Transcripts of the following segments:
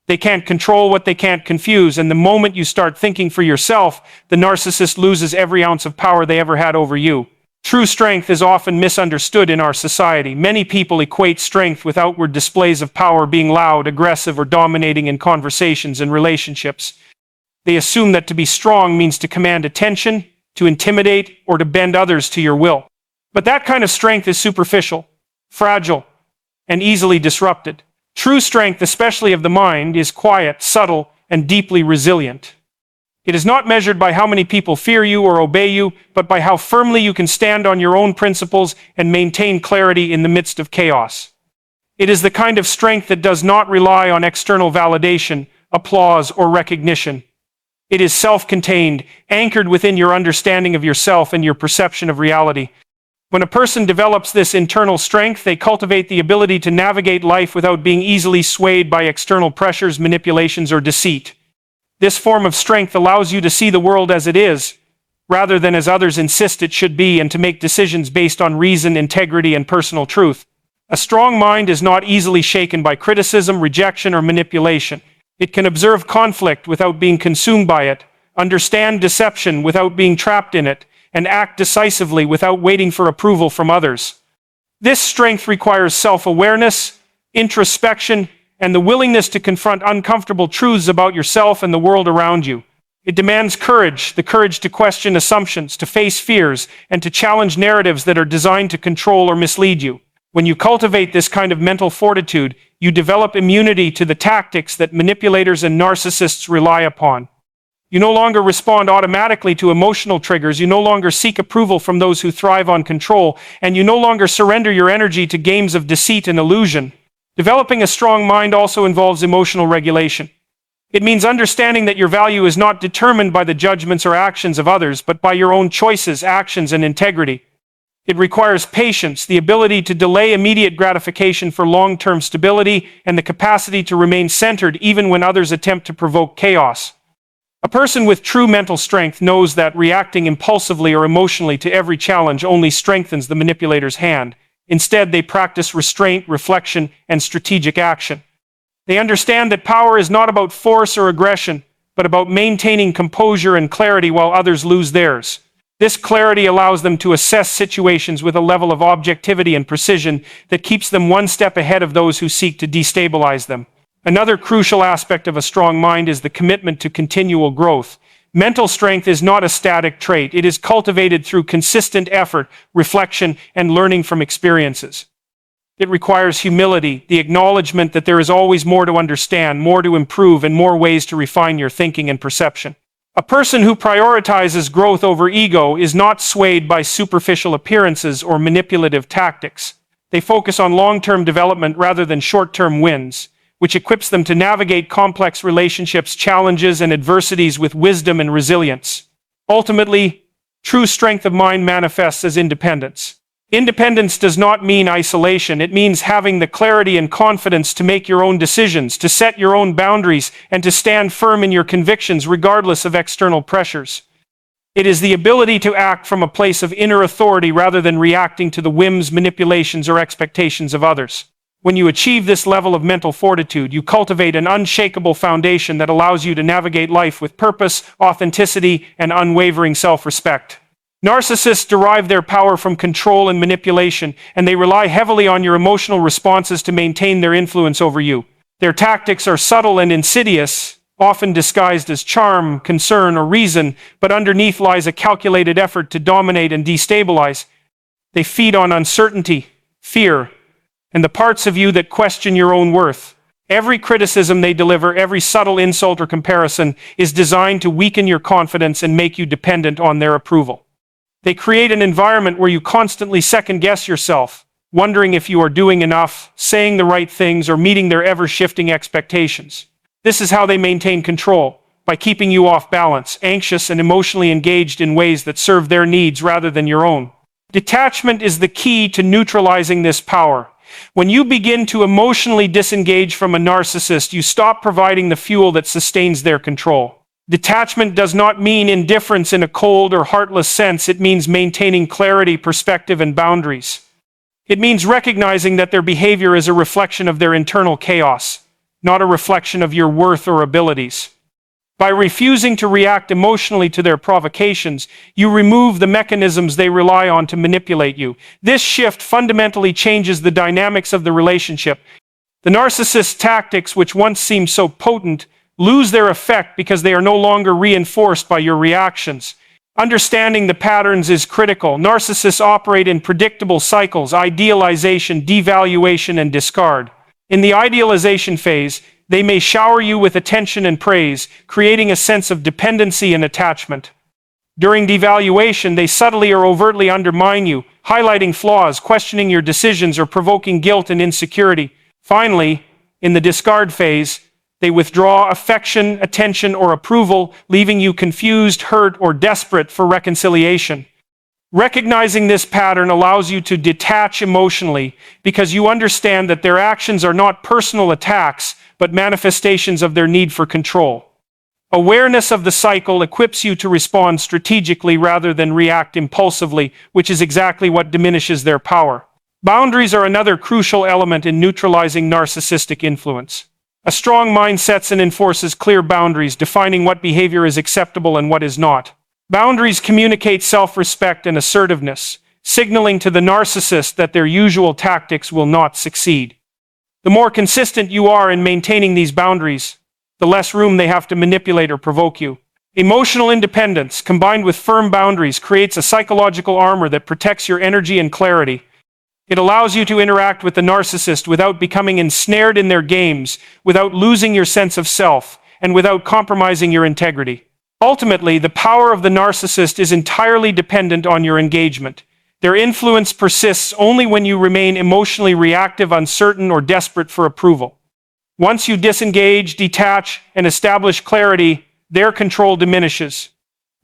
They can't control what they can't confuse, and the moment you start thinking for yourself, the narcissist loses every ounce of power they ever had over you. True strength is often misunderstood in our society. Many people equate strength with outward displays of power, being loud, aggressive, or dominating in conversations and relationships. They assume that to be strong means to command attention, to intimidate, or to bend others to your will. But that kind of strength is superficial, fragile, and easily disrupted. True strength, especially of the mind, is quiet, subtle, and deeply resilient. It is not measured by how many people fear you or obey you, but by how firmly you can stand on your own principles and maintain clarity in the midst of chaos. It is the kind of strength that does not rely on external validation, applause, or recognition. It is self-contained, anchored within your understanding of yourself and your perception of reality. When a person develops this internal strength, they cultivate the ability to navigate life without being easily swayed by external pressures, manipulations, or deceit. This form of strength allows you to see the world as it is, rather than as others insist it should be, and to make decisions based on reason, integrity, and personal truth. A strong mind is not easily shaken by criticism, rejection, or manipulation. It can observe conflict without being consumed by it, understand deception without being trapped in it, and act decisively without waiting for approval from others. This strength requires self-awareness, introspection, and the willingness to confront uncomfortable truths about yourself and the world around you. It demands courage, the courage to question assumptions, to face fears, and to challenge narratives that are designed to control or mislead you. When you cultivate this kind of mental fortitude, you develop immunity to the tactics that manipulators and narcissists rely upon. You no longer respond automatically to emotional triggers, you no longer seek approval from those who thrive on control, and you no longer surrender your energy to games of deceit and illusion. Developing a strong mind also involves emotional regulation. It means understanding that your value is not determined by the judgments or actions of others, but by your own choices, actions, and integrity. It requires patience, the ability to delay immediate gratification for long-term stability, and the capacity to remain centered even when others attempt to provoke chaos. A person with true mental strength knows that reacting impulsively or emotionally to every challenge only strengthens the manipulator's hand. Instead, they practice restraint, reflection, and strategic action. They understand that power is not about force or aggression, but about maintaining composure and clarity while others lose theirs. This clarity allows them to assess situations with a level of objectivity and precision that keeps them one step ahead of those who seek to destabilize them. Another crucial aspect of a strong mind is the commitment to continual growth. Mental strength is not a static trait. It is cultivated through consistent effort, reflection, and learning from experiences. It requires humility, the acknowledgement that there is always more to understand, more to improve, and more ways to refine your thinking and perception. A person who prioritizes growth over ego is not swayed by superficial appearances or manipulative tactics. They focus on long-term development rather than short-term wins, which equips them to navigate complex relationships, challenges, and adversities with wisdom and resilience. Ultimately, true strength of mind manifests as independence. Independence does not mean isolation. It means having the clarity and confidence to make your own decisions, to set your own boundaries, and to stand firm in your convictions regardless of external pressures. It is the ability to act from a place of inner authority rather than reacting to the whims, manipulations, or expectations of others. When you achieve this level of mental fortitude, you cultivate an unshakable foundation that allows you to navigate life with purpose, authenticity, and unwavering self-respect. Narcissists derive their power from control and manipulation, and they rely heavily on your emotional responses to maintain their influence over you. Their tactics are subtle and insidious, often disguised as charm, concern, or reason, but underneath lies a calculated effort to dominate and destabilize. They feed on uncertainty, fear, and the parts of you that question your own worth. Every criticism they deliver, every subtle insult or comparison, is designed to weaken your confidence and make you dependent on their approval. They create an environment where you constantly second-guess yourself, wondering if you are doing enough, saying the right things, or meeting their ever-shifting expectations. This is how they maintain control, by keeping you off balance, anxious, and emotionally engaged in ways that serve their needs rather than your own. Detachment is the key to neutralizing this power. When you begin to emotionally disengage from a narcissist, you stop providing the fuel that sustains their control. Detachment does not mean indifference in a cold or heartless sense. It means maintaining clarity, perspective, and boundaries. It means recognizing that their behavior is a reflection of their internal chaos, not a reflection of your worth or abilities. By refusing to react emotionally to their provocations, you remove the mechanisms they rely on to manipulate you. This shift fundamentally changes the dynamics of the relationship. The narcissist's tactics, which once seemed so potent, lose their effect because they are no longer reinforced by your reactions. Understanding the patterns is critical. Narcissists operate in predictable cycles: idealization, devaluation, and discard. In the idealization phase, they may shower you with attention and praise, creating a sense of dependency and attachment. During devaluation, they subtly or overtly undermine you, highlighting flaws, questioning your decisions, or provoking guilt and insecurity. Finally, in the discard phase, they withdraw affection, attention, or approval, leaving you confused, hurt, or desperate for reconciliation. Recognizing this pattern allows you to detach emotionally because you understand that their actions are not personal attacks, but manifestations of their need for control. Awareness of the cycle equips you to respond strategically rather than react impulsively, which is exactly what diminishes their power. Boundaries are another crucial element in neutralizing narcissistic influence. A strong mind sets and enforces clear boundaries, defining what behavior is acceptable and what is not. Boundaries communicate self-respect and assertiveness, signaling to the narcissist that their usual tactics will not succeed. The more consistent you are in maintaining these boundaries, the less room they have to manipulate or provoke you. Emotional independence, combined with firm boundaries, creates a psychological armor that protects your energy and clarity. It allows you to interact with the narcissist without becoming ensnared in their games, without losing your sense of self, and without compromising your integrity. Ultimately, the power of the narcissist is entirely dependent on your engagement. Their influence persists only when you remain emotionally reactive, uncertain, or desperate for approval. Once you disengage, detach, and establish clarity, their control diminishes.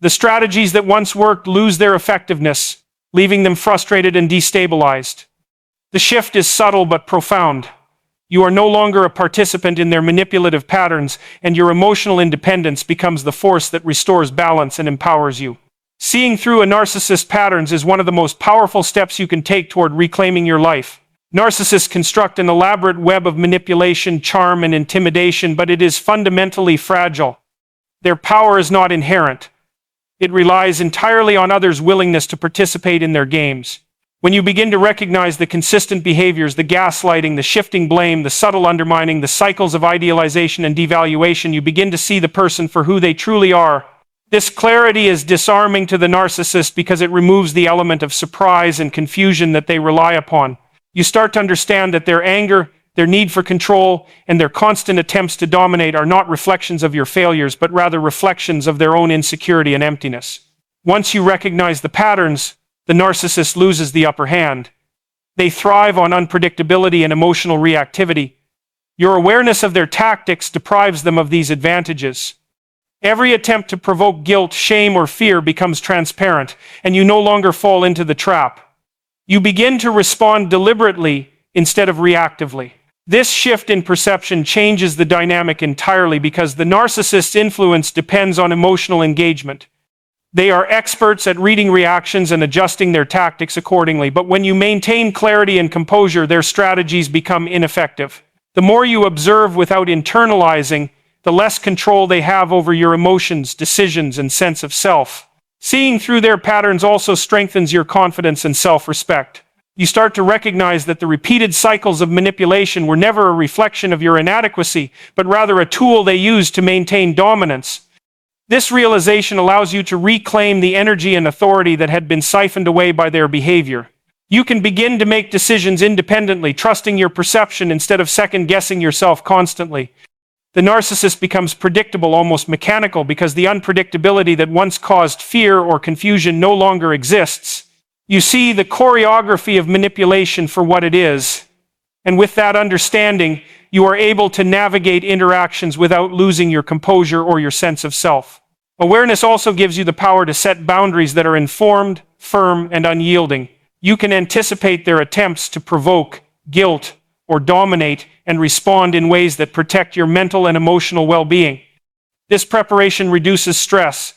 The strategies that once worked lose their effectiveness, leaving them frustrated and destabilized. The shift is subtle but profound. You are no longer a participant in their manipulative patterns, and your emotional independence becomes the force that restores balance and empowers you. Seeing through a narcissist's patterns is one of the most powerful steps you can take toward reclaiming your life. Narcissists construct an elaborate web of manipulation, charm, and intimidation, but it is fundamentally fragile. Their power is not inherent. It relies entirely on others' willingness to participate in their games. When you begin to recognize the consistent behaviors, the gaslighting, the shifting blame, the subtle undermining, the cycles of idealization and devaluation, you begin to see the person for who they truly are. This clarity is disarming to the narcissist because it removes the element of surprise and confusion that they rely upon. You start to understand that their anger, their need for control, and their constant attempts to dominate are not reflections of your failures, but rather reflections of their own insecurity and emptiness. Once you recognize the patterns, the narcissist loses the upper hand. They thrive on unpredictability and emotional reactivity. Your awareness of their tactics deprives them of these advantages. Every attempt to provoke guilt, shame, or fear becomes transparent, and you no longer fall into the trap. You begin to respond deliberately instead of reactively. This shift in perception changes the dynamic entirely because the narcissist's influence depends on emotional engagement. They are experts at reading reactions and adjusting their tactics accordingly, but when you maintain clarity and composure, their strategies become ineffective. The more you observe without internalizing, the less control they have over your emotions, decisions, and sense of self. Seeing through their patterns also strengthens your confidence and self-respect. You start to recognize that the repeated cycles of manipulation were never a reflection of your inadequacy, but rather a tool they used to maintain dominance. This realization allows you to reclaim the energy and authority that had been siphoned away by their behavior. You can begin to make decisions independently, trusting your perception instead of second-guessing yourself constantly. The narcissist becomes predictable, almost mechanical, because the unpredictability that once caused fear or confusion no longer exists. You see the choreography of manipulation for what it is, and with that understanding, you are able to navigate interactions without losing your composure or your sense of self. Awareness also gives you the power to set boundaries that are informed, firm, and unyielding. You can anticipate their attempts to provoke, guilt, or dominate, and respond in ways that protect your mental and emotional well-being. This preparation reduces stress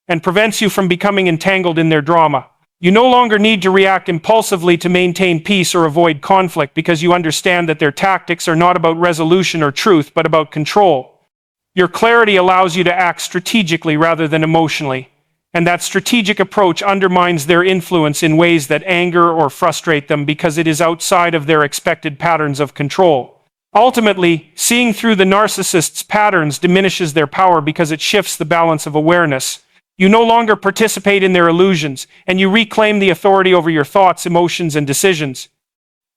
and prevents you from becoming entangled in their drama. You no longer need to react impulsively to maintain peace or avoid conflict because you understand that their tactics are not about resolution or truth, but about control. Your clarity allows you to act strategically rather than emotionally, and that strategic approach undermines their influence in ways that anger or frustrate them because it is outside of their expected patterns of control. Ultimately, seeing through the narcissist's patterns diminishes their power because it shifts the balance of awareness. You no longer participate in their illusions, and you reclaim the authority over your thoughts, emotions, and decisions.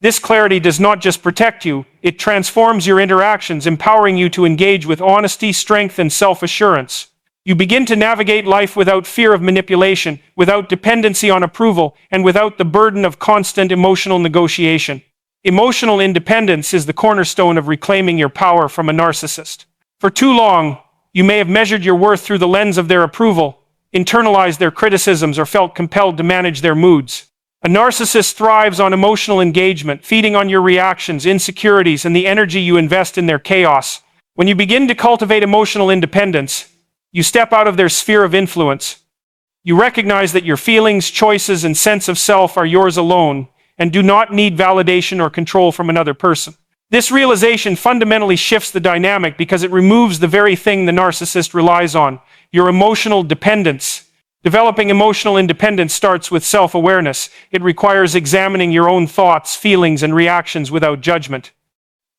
This clarity does not just protect you, it transforms your interactions, empowering you to engage with honesty, strength, and self-assurance. You begin to navigate life without fear of manipulation, without dependency on approval, and without the burden of constant emotional negotiation. Emotional independence is the cornerstone of reclaiming your power from a narcissist. For too long, you may have measured your worth through the lens of their approval, internalized their criticisms, or felt compelled to manage their moods. A narcissist thrives on emotional engagement, feeding on your reactions, insecurities, and the energy you invest in their chaos. When you begin to cultivate emotional independence, you step out of their sphere of influence. You recognize that your feelings, choices, and sense of self are yours alone, and do not need validation or control from another person. This realization fundamentally shifts the dynamic because it removes the very thing the narcissist relies on: your emotional dependence. Developing emotional independence starts with self-awareness. It requires examining your own thoughts, feelings, and reactions without judgment.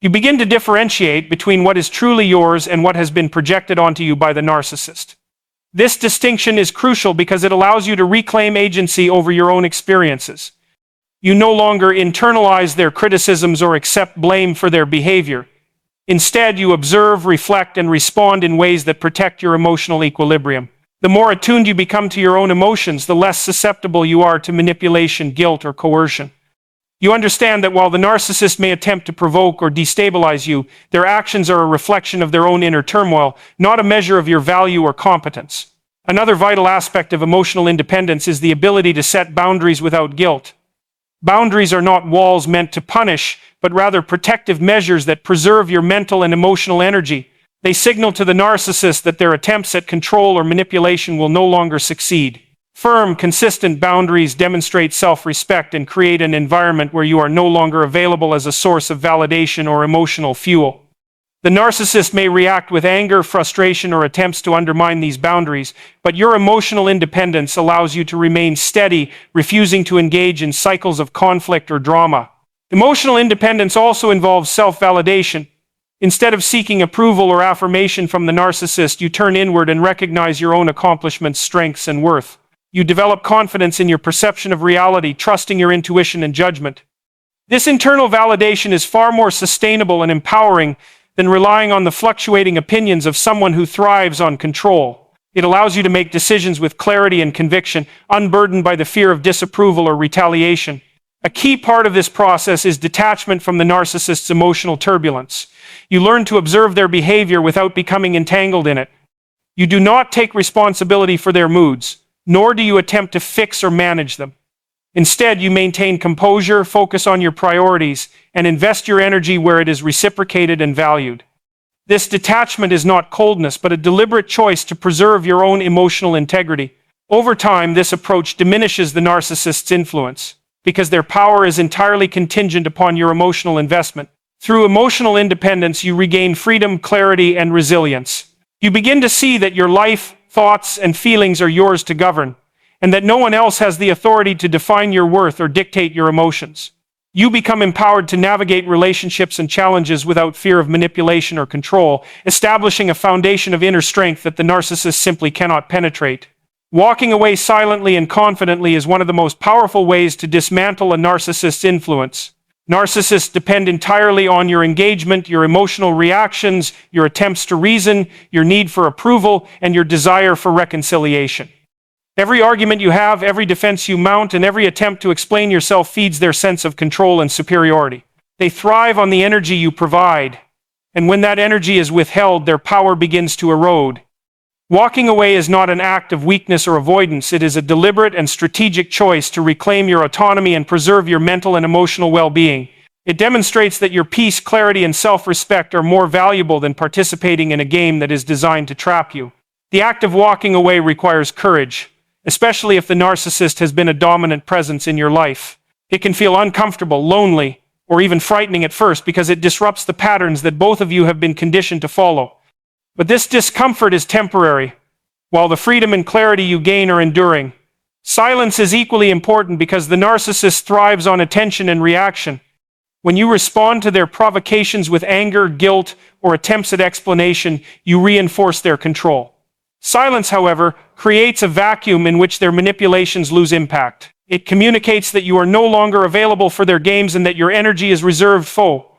You begin to differentiate between what is truly yours and what has been projected onto you by the narcissist. This distinction is crucial because it allows you to reclaim agency over your own experiences. You no longer internalize their criticisms or accept blame for their behavior. Instead, you observe, reflect, and respond in ways that protect your emotional equilibrium. The more attuned you become to your own emotions, the less susceptible you are to manipulation, guilt, or coercion. You understand that while the narcissist may attempt to provoke or destabilize you, their actions are a reflection of their own inner turmoil, not a measure of your value or competence. Another vital aspect of emotional independence is the ability to set boundaries without guilt. Boundaries are not walls meant to punish, but rather protective measures that preserve your mental and emotional energy. They signal to the narcissist that their attempts at control or manipulation will no longer succeed. Firm, consistent boundaries demonstrate self-respect and create an environment where you are no longer available as a source of validation or emotional fuel. The narcissist may react with anger, frustration, or attempts to undermine these boundaries, but your emotional independence allows you to remain steady, refusing to engage in cycles of conflict or drama. Emotional independence also involves self-validation. Instead of seeking approval or affirmation from the narcissist, you turn inward and recognize your own accomplishments, strengths, and worth. You develop confidence in your perception of reality, trusting your intuition and judgment. This internal validation is far more sustainable and empowering than relying on the fluctuating opinions of someone who thrives on control. It allows you to make decisions with clarity and conviction, unburdened by the fear of disapproval or retaliation. A key part of this process is detachment from the narcissist's emotional turbulence. You learn to observe their behavior without becoming entangled in it. You do not take responsibility for their moods, nor do you attempt to fix or manage them. Instead, you maintain composure, focus on your priorities, and invest your energy where it is reciprocated and valued. This detachment is not coldness, but a deliberate choice to preserve your own emotional integrity. Over time, this approach diminishes the narcissist's influence, because their power is entirely contingent upon your emotional investment. Through emotional independence, you regain freedom, clarity, and resilience. You begin to see that your life, thoughts, and feelings are yours to govern, and that no one else has the authority to define your worth or dictate your emotions. You become empowered to navigate relationships and challenges without fear of manipulation or control, establishing a foundation of inner strength that the narcissist simply cannot penetrate. Walking away silently and confidently is one of the most powerful ways to dismantle a narcissist's influence. Narcissists depend entirely on your engagement, your emotional reactions, your attempts to reason, your need for approval, and your desire for reconciliation. Every argument you have, every defense you mount, and every attempt to explain yourself feeds their sense of control and superiority. They thrive on the energy you provide, and when that energy is withheld, their power begins to erode. Walking away is not an act of weakness or avoidance. It is a deliberate and strategic choice to reclaim your autonomy and preserve your mental and emotional well-being. It demonstrates that your peace, clarity, and self-respect are more valuable than participating in a game that is designed to trap you. The act of walking away requires courage. especially if the narcissist has been a dominant presence in your life. It can feel uncomfortable, lonely, or even frightening at first because it disrupts the patterns that both of you have been conditioned to follow. But this discomfort is temporary, while the freedom and clarity you gain are enduring. Silence is equally important because the narcissist thrives on attention and reaction. When you respond to their provocations with anger, guilt, or attempts at explanation, you reinforce their control. Silence, however, creates a vacuum in which their manipulations lose impact. It communicates that you are no longer available for their games and that your energy is reserved for